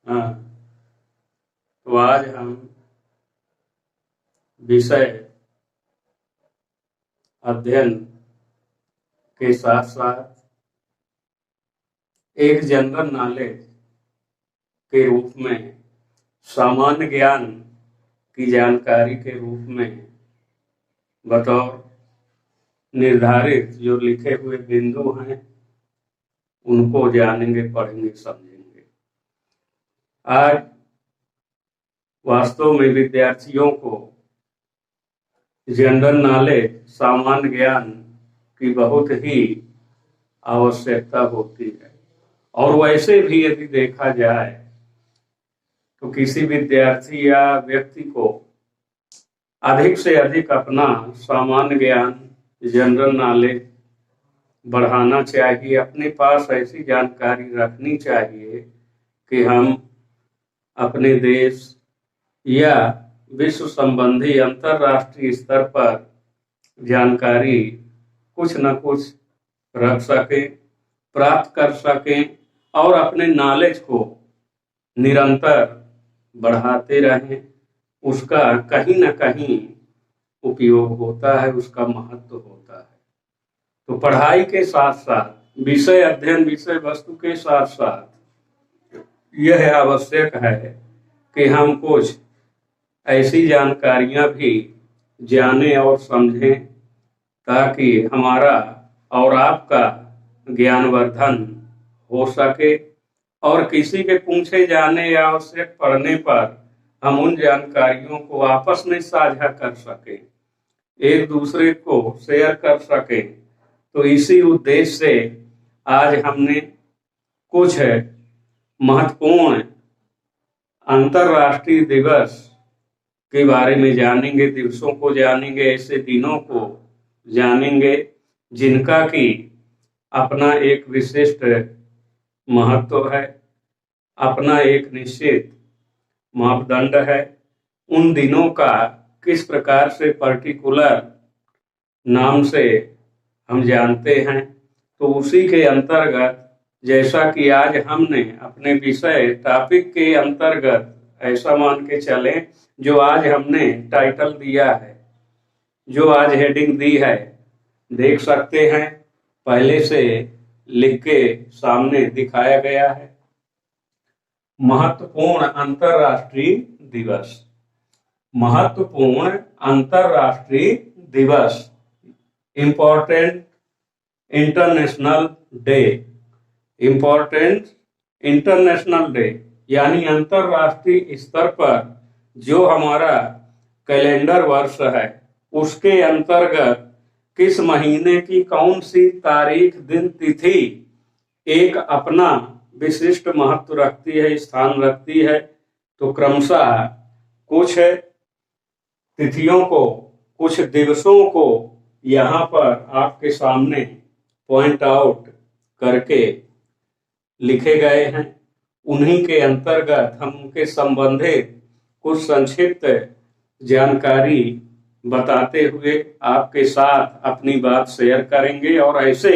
हाँ, तो आज हम विषय अध्ययन के साथ साथ एक जनरल नॉलेज के रूप में, सामान्य ज्ञान की जानकारी के रूप में बतौर निर्धारित जो लिखे हुए बिंदु हैं उनको जानेंगे, पढ़ेंगे, समझेंगे। आज वास्तव में विद्यार्थियों को जनरल नॉलेज, सामान्य ज्ञान की बहुत ही आवश्यकता होती है। और वैसे भी यदि देखा जाए तो किसी विद्यार्थी या व्यक्ति को अधिक से अधिक अपना सामान्य ज्ञान, जनरल नॉलेज बढ़ाना चाहिए। अपने पास ऐसी जानकारी रखनी चाहिए कि हम अपने देश या विश्व संबंधी अंतर्राष्ट्रीय स्तर पर जानकारी कुछ न कुछ रख सकें, प्राप्त कर सकें और अपने नॉलेज को निरंतर बढ़ाते रहें। उसका कहीं न कहीं उपयोग होता है, उसका महत्व होता है। तो पढ़ाई के साथ साथ विषय अध्ययन, विषय वस्तु के साथ साथ यह आवश्यक है कि हम कुछ ऐसी जानकारियां भी जानें और समझें ताकि हमारा और आपका ज्ञानवर्धन हो सके और किसी के पूछे जाने या आवश्यक पढ़ने पर हम उन जानकारियों को आपस में साझा कर सकें, एक दूसरे को शेयर कर सकें। तो इसी उद्देश्य से आज हमने कुछ महत्वपूर्ण अंतर्राष्ट्रीय दिवस के बारे में जानेंगे, दिवसों को जानेंगे, ऐसे दिनों को जानेंगे जिनका कि अपना एक विशिष्ट महत्व है, अपना एक निश्चित मापदंड है। उन दिनों का किस प्रकार से पर्टिकुलर नाम से हम जानते हैं, तो उसी के अंतर्गत जैसा कि आज हमने अपने विषय टॉपिक के अंतर्गत ऐसा मान के चलें, जो आज हमने टाइटल दिया है, जो आज हेडिंग दी है, देख सकते हैं पहले से लिख के सामने दिखाया गया है। महत्वपूर्ण अंतर्राष्ट्रीय दिवस, महत्वपूर्ण अंतर्राष्ट्रीय दिवस, important international day, important international day, यानी अंतर्राष्ट्रीय स्तर पर जो हमारा कैलेंडर वर्ष है उसके अंतर्गत किस महीने की कौन सी तारीख, दिन, तिथि एक अपना विशिष्ट महत्व रखती है, स्थान रखती है। तो क्रमशः कुछ तिथियों को, कुछ दिवसों को यहाँ पर आपके सामने पॉइंट आउट करके लिखे गए हैं। उन्हीं के अंतर्गत हम उनके संबंधित कुछ संक्षिप्त जानकारी बताते हुए आपके साथ अपनी बात शेयर करेंगे और ऐसे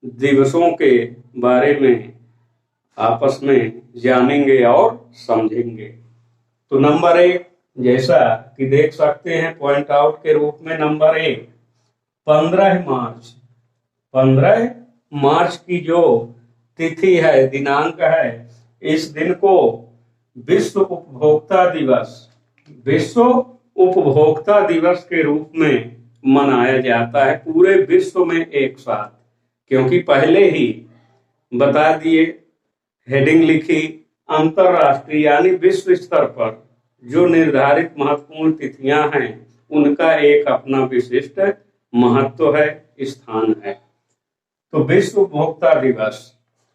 दिवसों के बारे में आपस में जानेंगे और समझेंगे। तो नंबर 1, जैसा कि देख सकते हैं पॉइंट आउट के रूप में, नंबर 1 15 मार्च। 15 मार्च की जो तिथि है, दिनांक है, इस दिन को विश्व उपभोक्ता दिवस, विश्व उपभोक्ता दिवस के रूप में मनाया जाता है पूरे विश्व में एक साथ। क्योंकि पहले ही बता दिए, हेडिंग लिखी, अंतरराष्ट्रीय यानी विश्व स्तर पर जो निर्धारित महत्वपूर्ण तिथियां हैं उनका एक अपना विशिष्ट महत्व है, स्थान है। तो विश्व उपभोक्ता दिवस।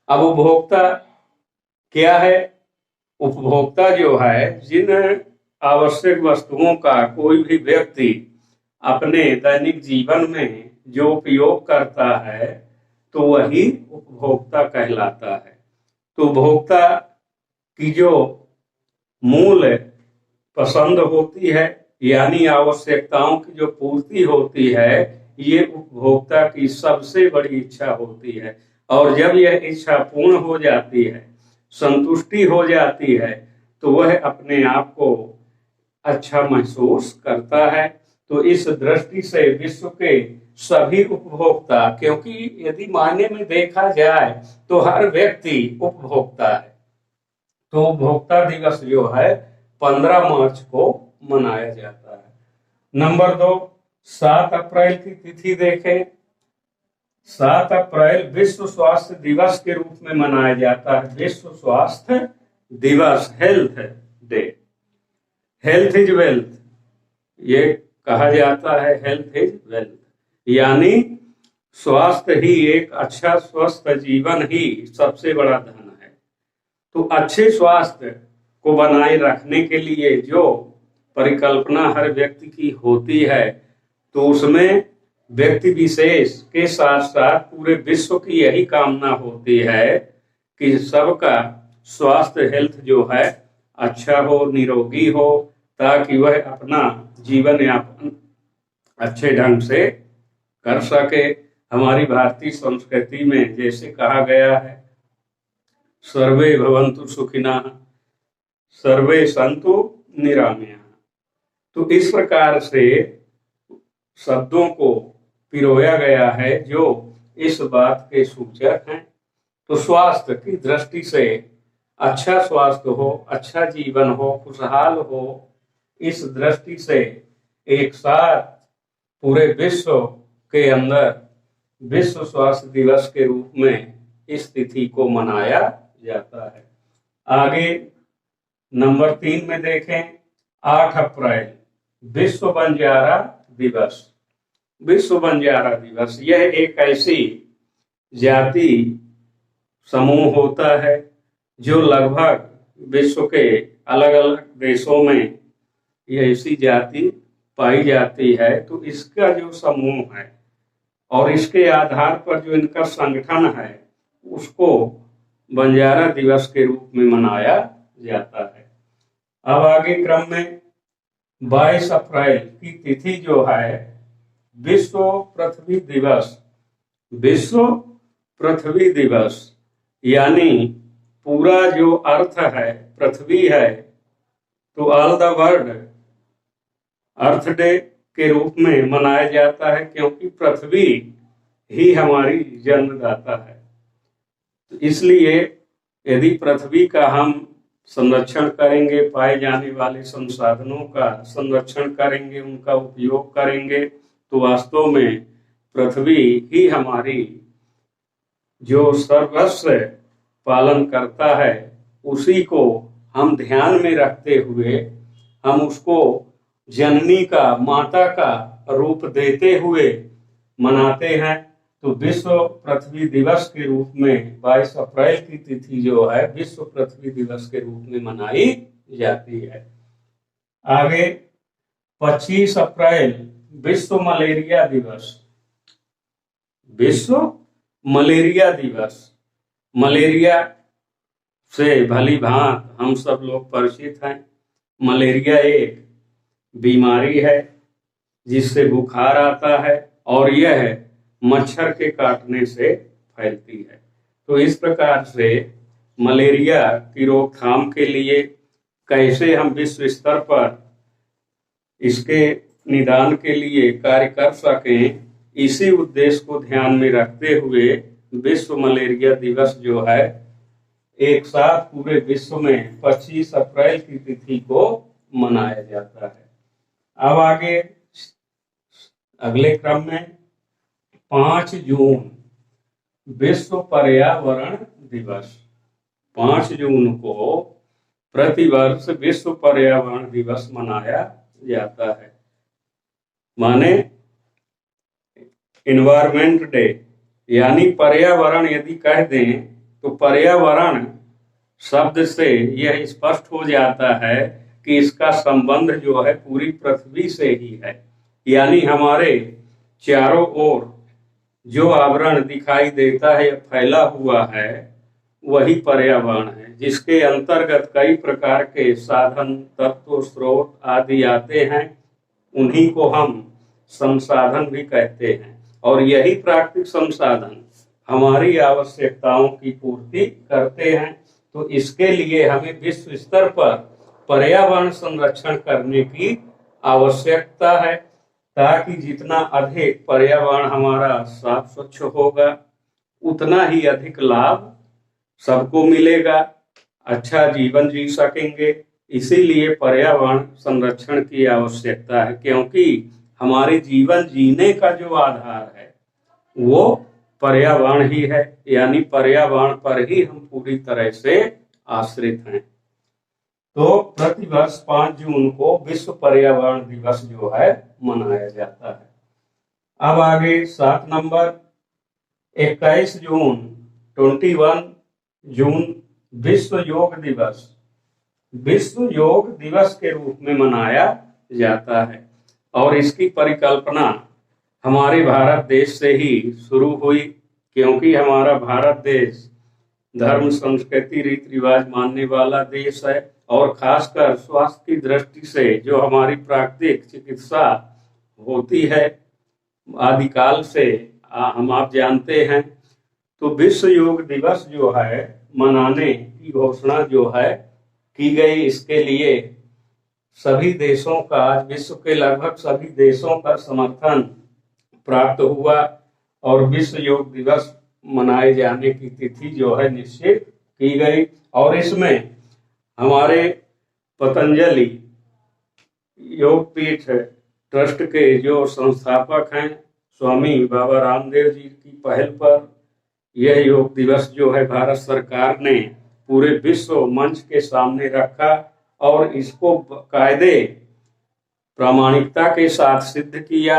अब उपभोक्ता क्या है? उपभोक्ता जो है, जिन आवश्यक वस्तुओं का कोई भी व्यक्ति अपने दैनिक जीवन में जो उपयोग करता है तो वही उपभोक्ता कहलाता है। तो उपभोक्ता की जो मूल पसंद होती है यानी आवश्यकताओं की जो पूर्ति होती है, ये उपभोक्ता की सबसे बड़ी इच्छा होती है। और जब यह इच्छा पूर्ण हो जाती है संतुष्टि हो जाती है तो वह अपने आप को अच्छा महसूस करता है। तो इस दृष्टि से विश्व के सभी उपभोक्ता, क्योंकि यदि मायने में देखा जाए तो हर व्यक्ति उपभोक्ता है, तो उपभोक्ता दिवस जो है 15 मार्च को मनाया जाता है। नंबर 2, 7 अप्रैल की तिथि देखें। 7 अप्रैल विश्व स्वास्थ्य दिवस के रूप में मनाया जाता है। विश्व स्वास्थ्य दिवस, health day. Health is wealth, ये कहा जाता है, हेल्थ इज वेल्थ, यानी स्वास्थ्य ही एक अच्छा स्वस्थ जीवन ही सबसे बड़ा धन है। तो अच्छे स्वास्थ्य को बनाए रखने के लिए जो परिकल्पना हर व्यक्ति की होती है, तो उसमें व्यक्ति विशेष के साथ साथ पूरे विश्व की यही कामना होती है कि सबका स्वास्थ्य, हेल्थ जो है अच्छा हो, निरोगी हो, ताकि वह अपना जीवन यापन अच्छे ढंग से कर सके। हमारी भारतीय संस्कृति में जैसे कहा गया है, सर्वे भवन्तु सुखिनः, सर्वे सन्तु निरामयाः। तो इस प्रकार से शब्दों को पिरोया गया है जो इस बात के सूचक हैं। तो स्वास्थ्य की दृष्टि से अच्छा स्वास्थ्य हो, अच्छा जीवन हो, खुशहाल हो, इस दृष्टि से एक साथ पूरे विश्व के अंदर विश्व स्वास्थ्य दिवस के रूप में इस तिथि को मनाया जाता है। आगे नंबर 3 में देखें, 8 अप्रैल विश्व बंजारा दिवस। विश्व बंजारा दिवस यह एक ऐसी जाति समूह होता है जो लगभग विश्व के अलग अलग देशों में ये ऐसी जाति पाई जाती है। तो इसका जो समूह है और इसके आधार पर जो इनका संगठन है, उसको बंजारा दिवस के रूप में मनाया जाता है। अब आगे क्रम में 22 अप्रैल की तिथि जो है विश्व पृथ्वी दिवस। विश्व पृथ्वी दिवस यानी पूरा जो अर्थ है, पृथ्वी है, तो all the world earth day के रूप में मनाया जाता है, क्योंकि पृथ्वी ही हमारी जन्मदाता है। तो इसलिए यदि पृथ्वी का हम संरक्षण करेंगे, पाए जाने वाले संसाधनों का संरक्षण करेंगे, उनका उपयोग करेंगे, तो वास्तव में पृथ्वी ही हमारी जो सर्वस्व पालन करता है, उसी को हम ध्यान में रखते हुए हम उसको जननी का, माता का रूप देते हुए मनाते हैं। तो विश्व पृथ्वी दिवस के रूप में 22 अप्रैल की तिथि जो है विश्व पृथ्वी दिवस के रूप में मनाई जाती है। आगे 25 अप्रैल विश्व मलेरिया दिवस। विश्व मलेरिया दिवस, मलेरिया से भली भांत हम सब लोग परिचित हैं। मलेरिया एक बीमारी है जिससे बुखार आता है और यह मच्छर के काटने से फैलती है। तो इस प्रकार से मलेरिया की रोकथाम के लिए कैसे हम विश्व स्तर पर इसके निदान के लिए कार्य कर सकें, इसी उद्देश्य को ध्यान में रखते हुए विश्व मलेरिया दिवस जो है एक साथ पूरे विश्व में 25 अप्रैल की तिथि को मनाया जाता है। अब आगे अगले क्रम में 5 जून विश्व पर्यावरण दिवस। 5 जून को प्रतिवर्ष विश्व पर्यावरण दिवस मनाया जाता है, माने एनवायरमेंट डे, यानी पर्यावरण यदि कह दें तो पर्यावरण शब्द से यह स्पष्ट हो जाता है कि इसका संबंध जो है पूरी पृथ्वी से ही है, यानी हमारे चारों ओर जो आवरण दिखाई देता है, फैला हुआ है, वही पर्यावरण है, जिसके अंतर्गत कई प्रकार के साधन, तत्व, स्रोत आदि आते हैं। उन्हीं को हम संसाधन भी कहते हैं और यही प्राकृतिक संसाधन हमारी आवश्यकताओं की पूर्ति करते हैं। तो इसके लिए हमें विश्व स्तर पर पर्यावरण संरक्षण करने की आवश्यकता है, ताकि जितना अधिक पर्यावरण हमारा साफ स्वच्छ होगा उतना ही अधिक लाभ सबको मिलेगा, अच्छा जीवन जी सकेंगे। इसीलिए पर्यावरण संरक्षण की आवश्यकता है, क्योंकि हमारे जीवन जीने का जो आधार है वो पर्यावरण ही है, यानी पर्यावरण पर ही हम पूरी तरह से आश्रित हैं। तो प्रतिवर्ष 5 जून को विश्व पर्यावरण दिवस जो है मनाया जाता है। अब आगे 7 नंबर 21 जून 21 जून विश्व योग दिवस। विश्व योग दिवस के रूप में मनाया जाता है और इसकी परिकल्पना हमारे भारत देश से ही शुरू हुई, क्योंकि हमारा भारत देश धर्म संस्कृति रीति रिवाज मानने वाला देश है और खासकर स्वास्थ्य की दृष्टि से जो हमारी प्राकृतिक चिकित्सा होती है आदिकाल से हम आप जानते हैं। तो विश्व योग दिवस जो है मनाने की घोषणा जो है की गई, इसके लिए सभी देशों का, विश्व के लगभग सभी देशों का समर्थन प्राप्त हुआ और विश्व योग दिवस मनाए जाने की तिथि जो है निश्चित की गई। और इसमें हमारे पतंजलि योगपीठ ट्रस्ट के जो संस्थापक हैं स्वामी बाबा रामदेव जी की पहल पर यह योग दिवस जो है भारत सरकार ने पूरे विश्व मंच के सामने रखा और इसको कायदे प्रामाणिकता के साथ सिद्ध किया।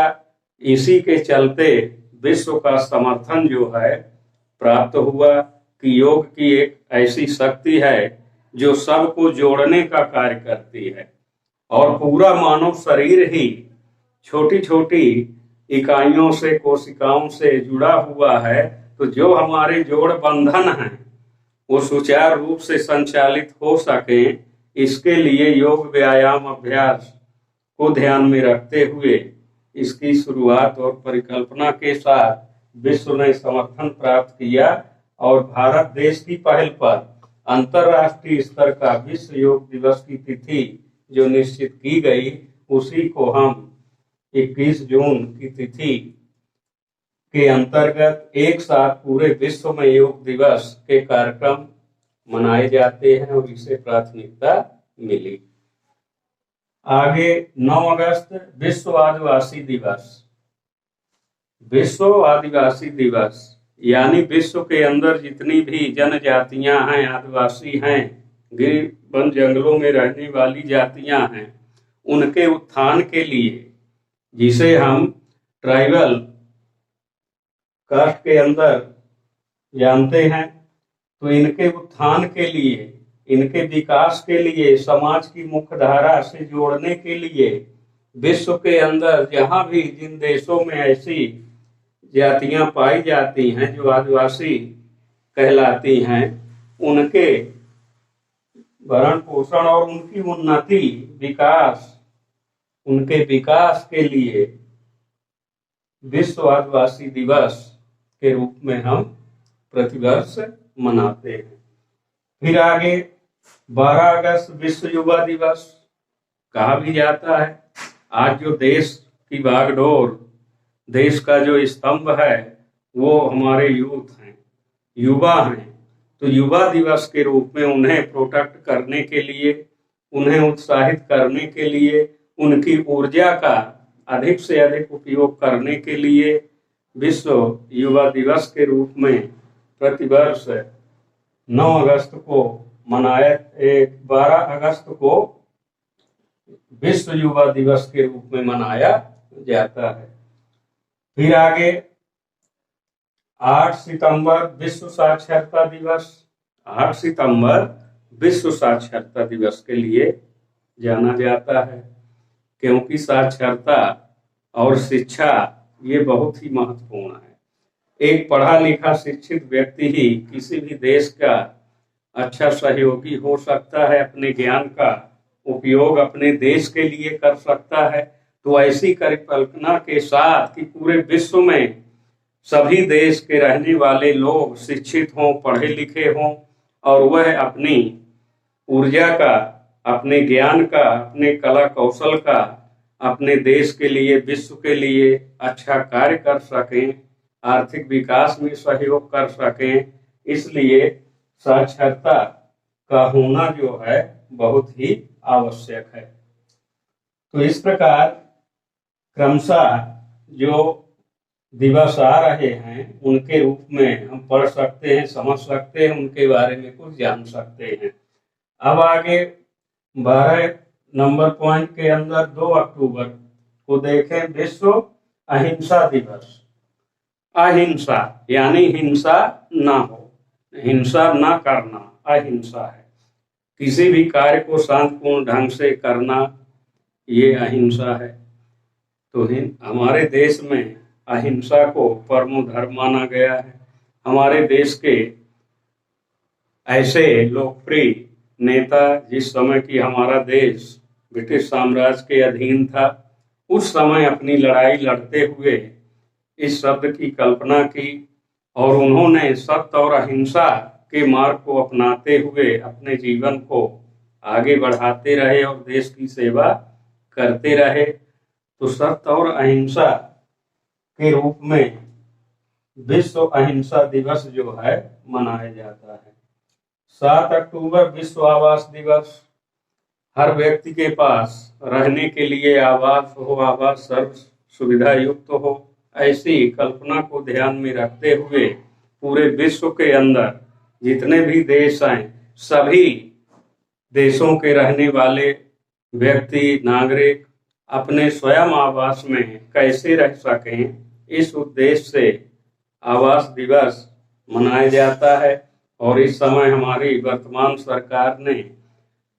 इसी के चलते विश्व का समर्थन जो है प्राप्त हुआ कि योग की एक ऐसी शक्ति है जो सबको जोड़ने का कार्य करती है और पूरा मानव शरीर ही छोटी छोटी इकाइयों से, कोशिकाओं से जुड़ा हुआ है। तो जो हमारे जोड़ बंधन हैं वो सुचारू रूप से संचालित हो सके, इसके लिए योग व्यायाम अभ्यास को ध्यान में रखते हुए इसकी शुरुआत और परिकल्पना के साथ विश्व ने समर्थन प्राप्त किया और भारत देश की पहल पर अंतर्राष्ट्रीय स्तर का विश्व योग दिवस की तिथि जो निश्चित की गई, उसी को हम 21 जून की तिथि के अंतर्गत एक साथ पूरे विश्व में योग दिवस के कार्यक्रम मनाए जाते हैं और इसे प्राथमिकता मिली। आगे 9 अगस्त विश्व आदिवासी दिवस। विश्व आदिवासी दिवस यानी विश्व के अंदर जितनी भी जनजातियां हैं, आदिवासी हैं, गिर वन जंगलों में रहने वाली जातियां हैं, उनके उत्थान के लिए, जिसे हम ट्राइबल कास्ट के अंदर जानते हैं, तो इनके उत्थान के लिए, इनके विकास के लिए, समाज की मुख्य धारा से जोड़ने के लिए विश्व के अंदर जहां भी जिन देशों में ऐसी जातियां पाई जाती हैं जो आदिवासी कहलाती हैं, उनके भरण पोषण और उनकी उन्नति, विकास, उनके विकास के लिए विश्व आदिवासी दिवस के रूप में हम प्रतिवर्ष मनाते हैं। फिर आगे 12 अगस्त विश्व युवा दिवस कहा भी जाता है। आज जो देश की बागडोर, देश का जो स्तंभ है वो हमारे यूथ हैं, युवा हैं। तो युवा दिवस के रूप में उन्हें प्रोटेक्ट करने के लिए, उन्हें उत्साहित करने के लिए, उनकी ऊर्जा का अधिक से अधिक उपयोग करने के लिए विश्व युवा दिवस के रूप में प्रतिवर्ष 9 अगस्त को मनाया, 12 अगस्त को विश्व युवा दिवस के रूप में मनाया जाता है। फिर आगे 8 सितंबर विश्व साक्षरता दिवस। 8 सितंबर विश्व साक्षरता दिवस के लिए जाना जाता है, क्योंकि साक्षरता और शिक्षा ये बहुत ही महत्वपूर्ण है। एक पढ़ा लिखा शिक्षित व्यक्ति ही किसी भी देश का अच्छा सहयोगी हो सकता है, अपने ज्ञान का उपयोग अपने देश के लिए कर सकता है। तो ऐसी परिकल्पना के साथ कि पूरे विश्व में सभी देश के रहने वाले लोग शिक्षित हों, पढ़े लिखे हों और वह अपनी ऊर्जा का, अपने ज्ञान का, अपने कला कौशल का अपने देश के लिए, विश्व के लिए अच्छा कार्य कर सकें, आर्थिक विकास में सहयोग कर सकें। इसलिए साक्षरता का होना जो है बहुत ही आवश्यक है। तो इस प्रकार क्रमशः जो दिवस आ रहे हैं उनके रूप में हम पढ़ सकते हैं, समझ सकते हैं, उनके बारे में कुछ जान सकते हैं। अब आगे 12 नंबर पॉइंट के अंदर 2 अक्टूबर को देखें, विश्व अहिंसा दिवस। अहिंसा यानी हिंसा ना हो, हिंसा ना करना अहिंसा है। किसी भी कार्य को शांतिपूर्ण ढंग से करना ये अहिंसा है। तो हमारे देश में अहिंसा को परमो धर्म माना गया है। हमारे देश के ऐसे लोकप्रिय नेता, जिस समय की हमारा देश ब्रिटिश साम्राज्य के अधीन था, उस समय अपनी लड़ाई लड़ते हुए इस शब्द की कल्पना की और उन्होंने सत्य और अहिंसा के मार्ग को अपनाते हुए अपने जीवन को आगे बढ़ाते रहे और देश की सेवा करते रहे। तो सत्य और अहिंसा के रूप में विश्व अहिंसा दिवस जो है मनाया जाता है। 7 अक्टूबर विश्व आवास दिवस। हर व्यक्ति के पास रहने के लिए आवास हो, आवास सर्व सुविधा युक्त हो, ऐसी कल्पना को ध्यान में रखते हुए पूरे विश्व के अंदर जितने भी देश हैं, सभी देशों के रहने वाले व्यक्ति, नागरिक अपने स्वयं आवास में कैसे रह सकें, इस उद्देश्य से आवास दिवस मनाया जाता है। और इस समय हमारी वर्तमान सरकार ने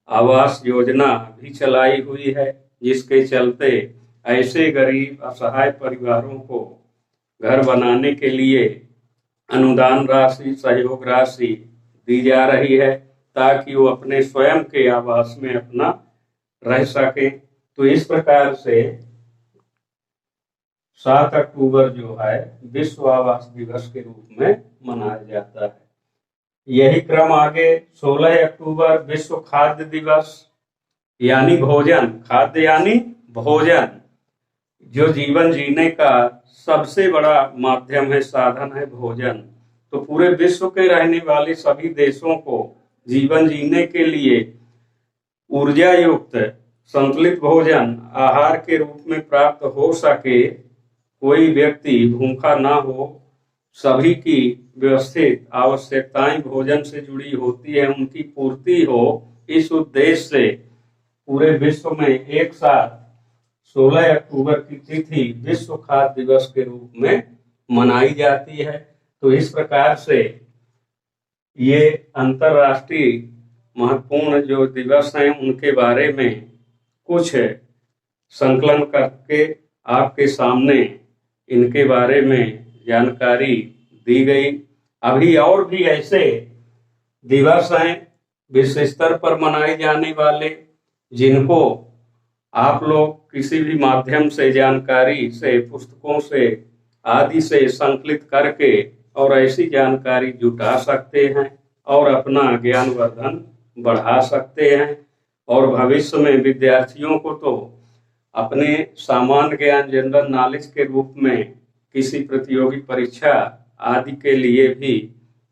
आवास योजना भी चलाई हुई है, जिसके चलते ऐसे गरीब असहाय परिवारों को घर बनाने के लिए अनुदान राशि, सहयोग राशि दी जा रही है, ताकि वो अपने स्वयं के आवास में अपना रह सके। तो इस प्रकार से 7 अक्टूबर जो है विश्व आवास दिवस के रूप में मनाया जाता है। यही क्रम आगे 16 अक्टूबर विश्व खाद्य दिवस यानी भोजन। खाद्य यानी भोजन, जो जीवन जीने का सबसे बड़ा माध्यम है, साधन है भोजन। तो पूरे विश्व के रहने वाले सभी देशों को जीवन जीने के लिए ऊर्जा युक्त संतुलित भोजन आहार के रूप में प्राप्त हो सके, कोई व्यक्ति भूखा ना हो, सभी की व्यवस्थित आवश्यकताएं भोजन से जुड़ी होती है, उनकी पूर्ति हो, इस उद्देश्य से पूरे विश्व में एक साथ 16 अक्टूबर की तिथि विश्व खाद्य दिवस के रूप में मनाई जाती है। तो इस प्रकार से ये अंतर्राष्ट्रीय महत्वपूर्ण जो दिवस हैं उनके बारे में कुछ संकलन करके आपके सामने इनके बारे में जानकारी दी गई। अभी और भी ऐसे दिवस हैं विश्व स्तर पर मनाए जाने वाले, जिनको आप लोग किसी भी माध्यम से, जानकारी से, पुस्तकों से आदि से संकलित करके और ऐसी जानकारी जुटा सकते हैं और अपना ज्ञानवर्धन बढ़ा सकते हैं। और भविष्य में विद्यार्थियों को तो अपने सामान्य ज्ञान, जनरल नॉलेज के रूप में किसी प्रतियोगी परीक्षा आदि के लिए भी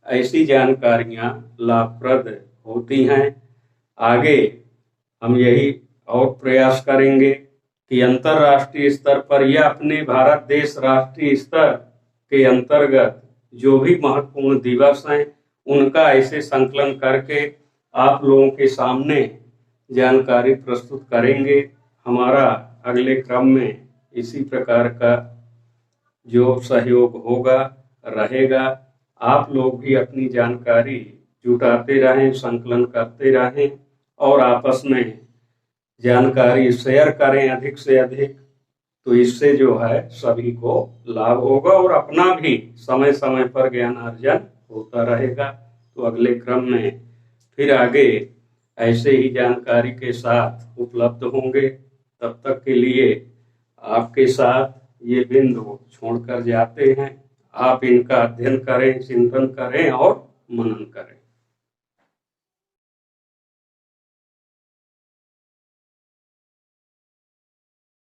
ऐसी जानकारियां लाभप्रद होती हैं। आगे हम यही और प्रयास करेंगे कि अंतर्राष्ट्रीय स्तर पर या अपने भारत देश राष्ट्रीय स्तर के अंतर्गत जो भी महत्वपूर्ण दिवस हैं उनका ऐसे संकलन करके आप लोगों के सामने जानकारी प्रस्तुत करेंगे। हमारा अगले क्रम में इसी प्रकार का जो सहयोग होगा रहेगा। आप लोग भी अपनी जानकारी जुटाते रहें, संकलन करते रहें और आपस में जानकारी शेयर करें अधिक से अधिक। तो इससे जो है सभी को लाभ होगा और अपना भी समय समय पर ज्ञानार्जन होता रहेगा। तो अगले क्रम में फिर आगे ऐसे ही जानकारी के साथ उपलब्ध होंगे। तब तक के लिए आपके साथ ये बिंदु छोड़कर जाते हैं। आप इनका अध्ययन करें, चिंतन करें और मनन करें।